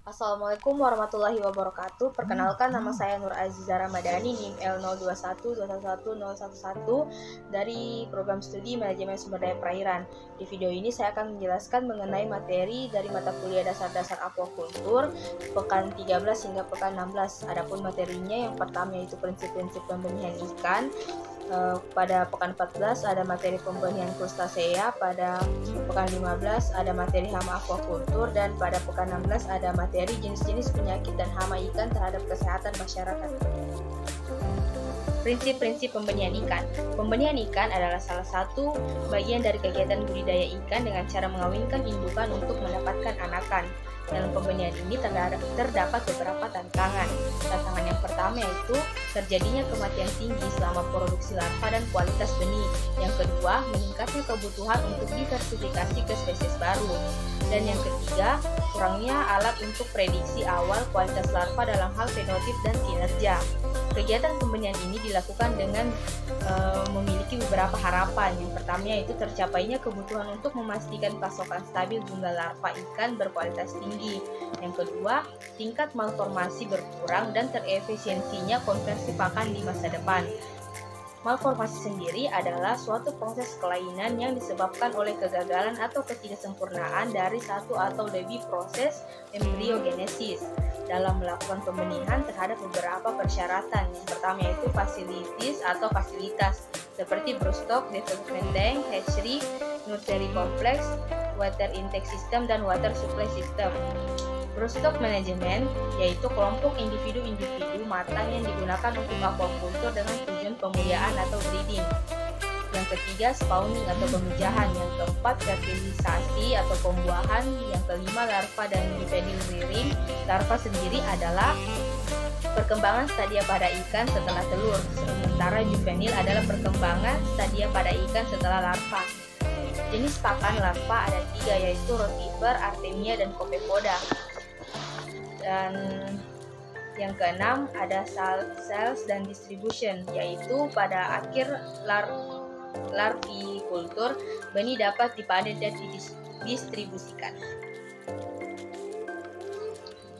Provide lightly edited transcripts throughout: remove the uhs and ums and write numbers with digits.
Assalamualaikum warahmatullahi wabarakatuh. Perkenalkan, nama saya Nur Aziza Ramadhani, NIM L02121011 dari program studi Manajemen Sumber Daya Perairan. Di video ini saya akan menjelaskan mengenai materi dari mata kuliah dasar-dasar aquacultur pekan 13 hingga pekan 16. Adapun materinya yang pertama yaitu prinsip-prinsip pembenihan ikan. Pada pekan 14 ada materi pembenihan krustasea, pada pekan 15 ada materi hama aquacultur, dan pada pekan 16 ada materi jenis-jenis penyakit dan hama ikan terhadap kesehatan masyarakat. Prinsip-prinsip pembenihan ikan. Pembenihan ikan adalah salah satu bagian dari kegiatan budidaya ikan dengan cara mengawinkan indukan untuk mendapatkan anakan. Dalam pembenihan ini terdapat beberapa tantangan. Tantangan yang pertama yaitu terjadinya kematian tinggi selama produksi larva dan kualitas benih. Yang kedua, meningkatnya kebutuhan untuk diversifikasi ke spesies baru. Dan yang ketiga, kurangnya alat untuk prediksi awal kualitas larva dalam hal fenotip dan kinerja. Kegiatan pembenihan ini dilakukan dengan memiliki beberapa harapan. Yang pertama yaitu tercapainya kebutuhan untuk memastikan pasokan stabil jumlah larva ikan berkualitas tinggi. Yang kedua, tingkat malformasi berkurang dan terefisiensinya konversi pakan di masa depan. Malformasi sendiri adalah suatu proses kelainan yang disebabkan oleh kegagalan atau ketidaksempurnaan dari satu atau lebih proses embriogenesis dalam melakukan pembenihan terhadap beberapa persyaratan. Yang pertama yaitu fasilitas seperti broodstock, development tank, hatchery, nursery complex, water intake system, dan water supply system. Broodstock management yaitu kelompok individu-individu matang yang digunakan untuk aquacultur dengan tujuan pemuliaan atau breeding. Yang ketiga, spawning atau pemijahan. Yang keempat, fertilisasi atau pembuahan. Yang kelima, larva dan juvenil rearing. Larva sendiri adalah perkembangan stadia pada ikan setelah telur, sementara juvenil adalah perkembangan stadia pada ikan setelah larva. Jenis pakan larva ada 3 yaitu rotifer, artemia, dan copepoda. Dan yang keenam ada sales dan distribution, yaitu pada akhir larvikultur benih dapat dipanen dan didistribusikan.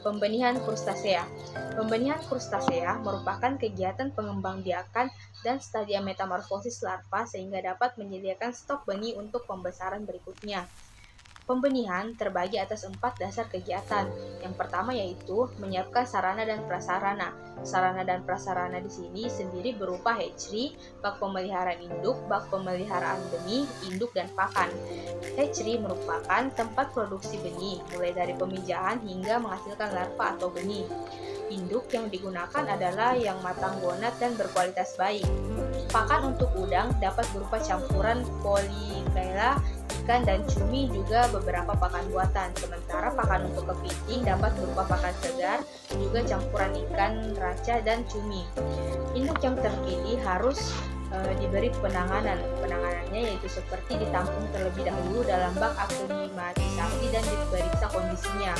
Pembenihan krustasea. Pembenihan krustasea merupakan kegiatan pengembangbiakan dan stadia metamorfosis larva sehingga dapat menyediakan stok benih untuk pembesaran berikutnya. Pembenihan terbagi atas 4 dasar kegiatan. Yang pertama yaitu menyiapkan sarana dan prasarana. Sarana dan prasarana di sini sendiri berupa hatchery, bak pemeliharaan induk, bak pemeliharaan benih, induk, dan pakan. Hatchery merupakan tempat produksi benih, mulai dari pemijahan hingga menghasilkan larva atau benih. Induk yang digunakan adalah yang matang gonat dan berkualitas baik. Pakan untuk udang dapat berupa campuran polychaeta, ikan, dan cumi, juga beberapa pakan buatan. Sementara pakan untuk kepiting dapat berupa pakan segar, juga campuran ikan raca dan cumi. Induk yang terpilih harus diberi penanganan. Penanganannya yaitu seperti ditampung terlebih dahulu dalam bak aklimatisasi dan diperiksa kondisinya.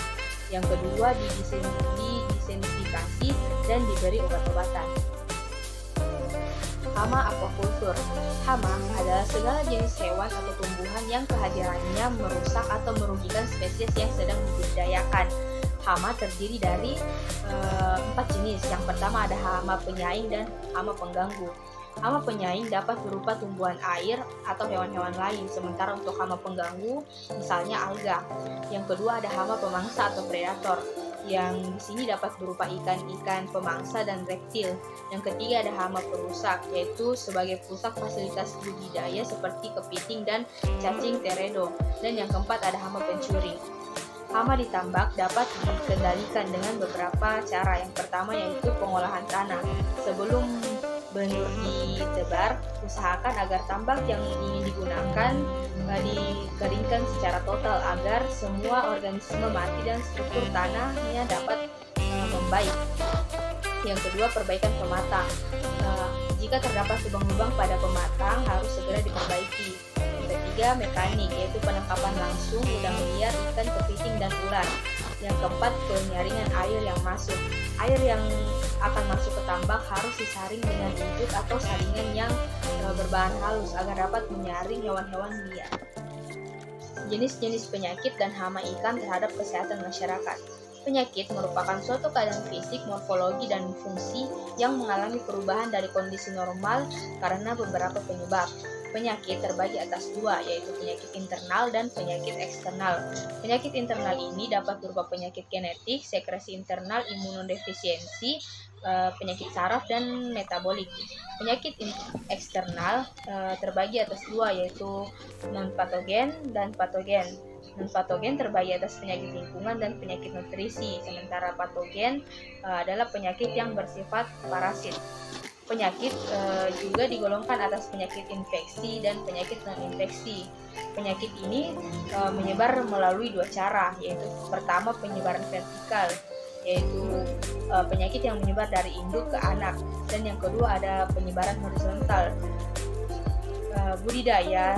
Yang kedua, didesinfeksi dan diberi obat-obatan. Hama aquacultur. Hama adalah segala jenis hewan atau tumbuhan yang kehadirannya merusak atau merugikan spesies yang sedang dibudidayakan. Hama terdiri dari 4 jenis. Yang pertama ada hama penyaing dan hama pengganggu. Hama penyaing dapat berupa tumbuhan air atau hewan-hewan lain, sementara untuk hama pengganggu misalnya alga. Yang kedua ada hama pemangsa atau predator, yang di sini dapat berupa ikan-ikan pemangsa dan reptil. Yang ketiga ada hama perusak, yaitu sebagai perusak fasilitas budidaya seperti kepiting dan cacing teredo. Dan yang keempat ada hama pencuri. Hama di tambak dapat dikendalikan dengan beberapa cara. Yang pertama yaitu pengolahan tanah. Sebelum benur ditebar, usahakan agar tambak yang ingin digunakan dikeringkan secara total agar semua organisme mati dan struktur tanahnya dapat membaik. Yang kedua, perbaikan pematang. Jika terdapat lubang-lubang pada pematang harus segera diperbaiki. Yang ketiga, mekanik, yaitu penangkapan langsung udang liar, ikan, kepiting, dan ular. Yang keempat, penyaringan air yang masuk. Air yang akan masuk ke tambak harus disaring dengan induk atau saringan yang berbahan halus agar dapat menyaring hewan-hewan liar. Jenis-jenis penyakit dan hama ikan terhadap kesehatan masyarakat. Penyakit merupakan suatu keadaan fisik, morfologi, dan fungsi yang mengalami perubahan dari kondisi normal karena beberapa penyebab. Penyakit terbagi atas dua, yaitu penyakit internal dan penyakit eksternal. Penyakit internal ini dapat berupa penyakit genetik, sekresi internal, imunodefisiensi, penyakit saraf, dan metabolik. Penyakit eksternal terbagi atas dua, yaitu non-patogen dan patogen. Non-patogen terbagi atas penyakit lingkungan dan penyakit nutrisi, sementara patogen adalah penyakit yang bersifat parasit. Penyakit juga digolongkan atas penyakit infeksi dan penyakit non-infeksi. Penyakit ini menyebar melalui dua cara, yaitu pertama penyebaran vertikal, yaitu penyakit yang menyebar dari induk ke anak, dan yang kedua ada penyebaran horizontal. Budidaya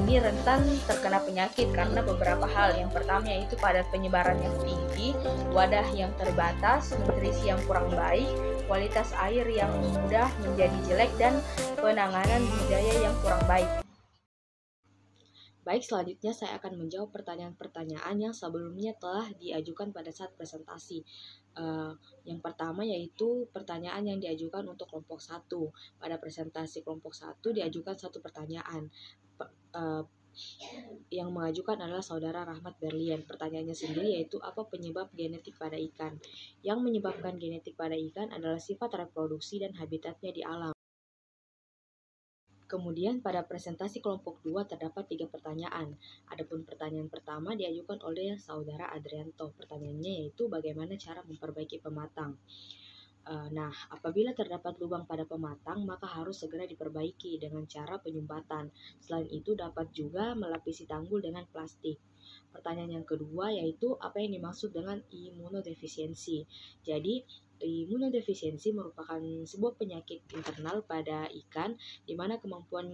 ini rentan terkena penyakit karena beberapa hal. Yang pertama yaitu padat penyebaran yang tinggi, wadah yang terbatas, nutrisi yang kurang baik, kualitas air yang mudah menjadi jelek, dan penanganan budidaya yang kurang baik. Baik, selanjutnya saya akan menjawab pertanyaan-pertanyaan yang sebelumnya telah diajukan pada saat presentasi. Yang pertama yaitu pertanyaan yang diajukan untuk kelompok 1. Pada presentasi kelompok 1 diajukan satu pertanyaan. Yang mengajukan adalah saudara Rahmat Berlian. Pertanyaannya sendiri yaitu apa penyebab genetik pada ikan? Yang menyebabkan genetik pada ikan adalah sifat reproduksi dan habitatnya di alam. Kemudian pada presentasi kelompok 2 terdapat 3 pertanyaan. Adapun pertanyaan pertama diajukan oleh saudara Adrianto. Pertanyaannya yaitu bagaimana cara memperbaiki pematang. Nah, apabila terdapat lubang pada pematang, maka harus segera diperbaiki dengan cara penyumbatan. Selain itu dapat juga melapisi tanggul dengan plastik. Pertanyaan yang kedua yaitu apa yang dimaksud dengan imunodefisiensi. Jadi, imunodefisiensi merupakan sebuah penyakit internal pada ikan di mana kemampuan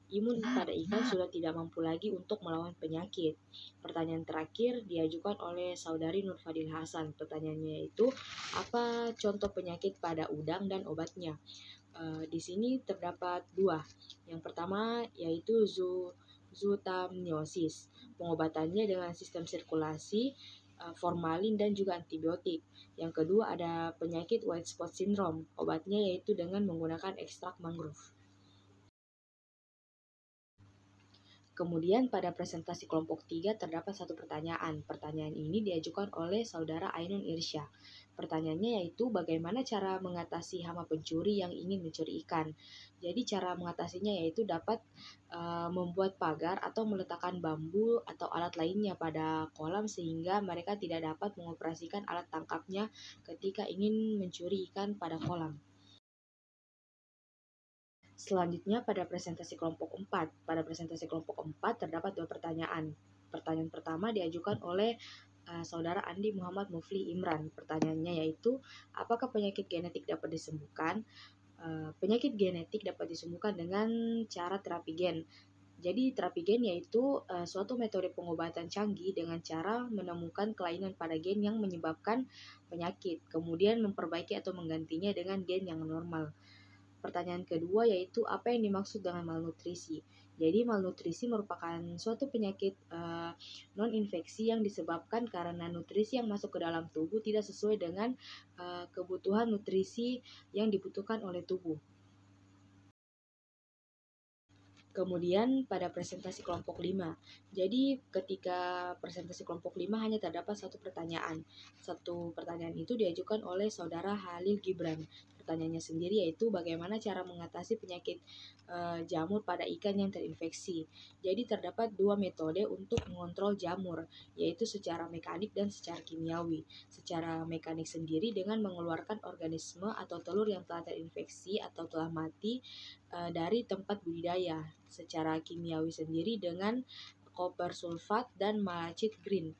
imun pada ikan sudah tidak mampu lagi untuk melawan penyakit. Pertanyaan terakhir diajukan oleh saudari Nur Fadil Hasan. Pertanyaannya yaitu apa contoh penyakit pada udang dan obatnya? Di sini terdapat dua. Yang pertama yaitu zootamniosis. Pengobatannya dengan sistem sirkulasi, formalin, dan juga antibiotik. Yang kedua ada penyakit white spot syndrome. Obatnya yaitu dengan menggunakan ekstrak mangrove. Kemudian pada presentasi kelompok 3 terdapat satu pertanyaan. Pertanyaan ini diajukan oleh saudara Ainun Irsya. Pertanyaannya yaitu bagaimana cara mengatasi hama pencuri yang ingin mencuri ikan. Jadi cara mengatasinya yaitu dapat membuat pagar atau meletakkan bambu atau alat lainnya pada kolam sehingga mereka tidak dapat mengoperasikan alat tangkapnya ketika ingin mencuri ikan pada kolam. Selanjutnya pada presentasi kelompok 4. Pada presentasi kelompok 4 terdapat dua pertanyaan. Pertanyaan pertama diajukan oleh saudara Andi Muhammad Mufli Imran. Pertanyaannya yaitu apakah penyakit genetik dapat disembuhkan? Penyakit genetik dapat disembuhkan dengan cara terapi gen. Jadi terapi gen yaitu suatu metode pengobatan canggih dengan cara menemukan kelainan pada gen yang menyebabkan penyakit, kemudian memperbaiki atau menggantinya dengan gen yang normal. Pertanyaan kedua yaitu apa yang dimaksud dengan malnutrisi. Jadi malnutrisi merupakan suatu penyakit non-infeksi yang disebabkan karena nutrisi yang masuk ke dalam tubuh tidak sesuai dengan kebutuhan nutrisi yang dibutuhkan oleh tubuh. Kemudian pada presentasi kelompok 5. Jadi ketika presentasi kelompok 5 hanya terdapat satu pertanyaan. Satu pertanyaan itu diajukan oleh saudara Halil Gibran. Pertanyaannya sendiri yaitu bagaimana cara mengatasi penyakit jamur pada ikan yang terinfeksi. Jadi terdapat dua metode untuk mengontrol jamur, yaitu secara mekanik dan secara kimiawi. Secara mekanik sendiri dengan mengeluarkan organisme atau telur yang telah terinfeksi atau telah mati dari tempat budidaya. Secara kimiawi sendiri dengan koper sulfat dan malachit green.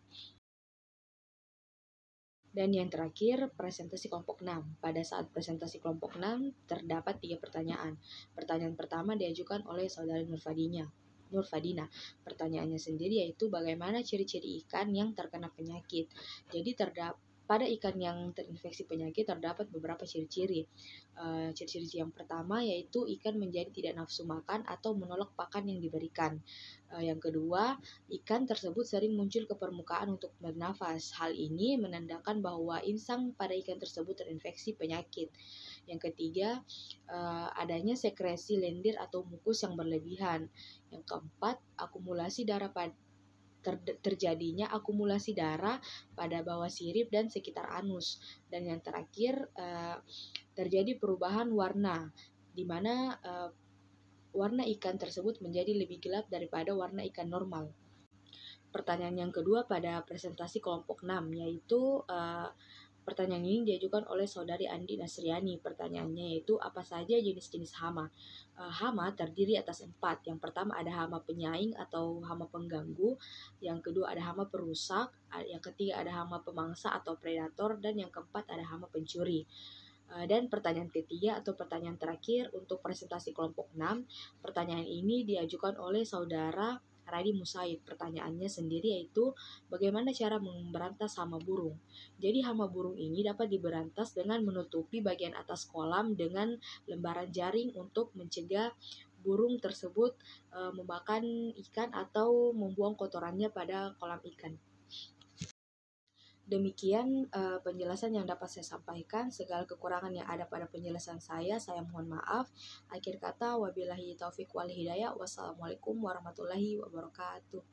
Dan yang terakhir, presentasi kelompok 6. Pada saat presentasi kelompok 6, terdapat 3 pertanyaan. Pertanyaan pertama diajukan oleh saudari Nur Fadina. Pertanyaannya sendiri yaitu bagaimana ciri-ciri ikan yang terkena penyakit. Jadi Pada ikan yang terinfeksi penyakit terdapat beberapa ciri-ciri. Ciri-ciri yang pertama yaitu ikan menjadi tidak nafsu makan atau menolak pakan yang diberikan. Yang kedua, ikan tersebut sering muncul ke permukaan untuk bernafas. Hal ini menandakan bahwa insang pada ikan tersebut terinfeksi penyakit. Yang ketiga, adanya sekresi lendir atau mukus yang berlebihan. Yang keempat, terjadinya akumulasi darah pada bawah sirip dan sekitar anus. Dan yang terakhir, terjadi perubahan warna, di mana warna ikan tersebut menjadi lebih gelap daripada warna ikan normal. Pertanyaan yang kedua pada presentasi kelompok 6, yaitu pertanyaan ini diajukan oleh saudari Andi Nasriani. Pertanyaannya yaitu apa saja jenis-jenis hama? Hama terdiri atas 4. Yang pertama ada hama penyaing atau hama pengganggu. Yang kedua ada hama perusak. Yang ketiga ada hama pemangsa atau predator. Dan yang keempat ada hama pencuri. Dan pertanyaan ketiga atau pertanyaan terakhir untuk presentasi kelompok 6. Pertanyaan ini diajukan oleh saudara Radi Musaid. Pertanyaannya sendiri yaitu bagaimana cara memberantas hama burung. Jadi hama burung ini dapat diberantas dengan menutupi bagian atas kolam dengan lembaran jaring untuk mencegah burung tersebut memakan ikan atau membuang kotorannya pada kolam ikan. Demikian penjelasan yang dapat saya sampaikan. Segala kekurangan yang ada pada penjelasan saya mohon maaf. Akhir kata, wabillahi taufik wal hidayah. Wassalamualaikum warahmatullahi wabarakatuh.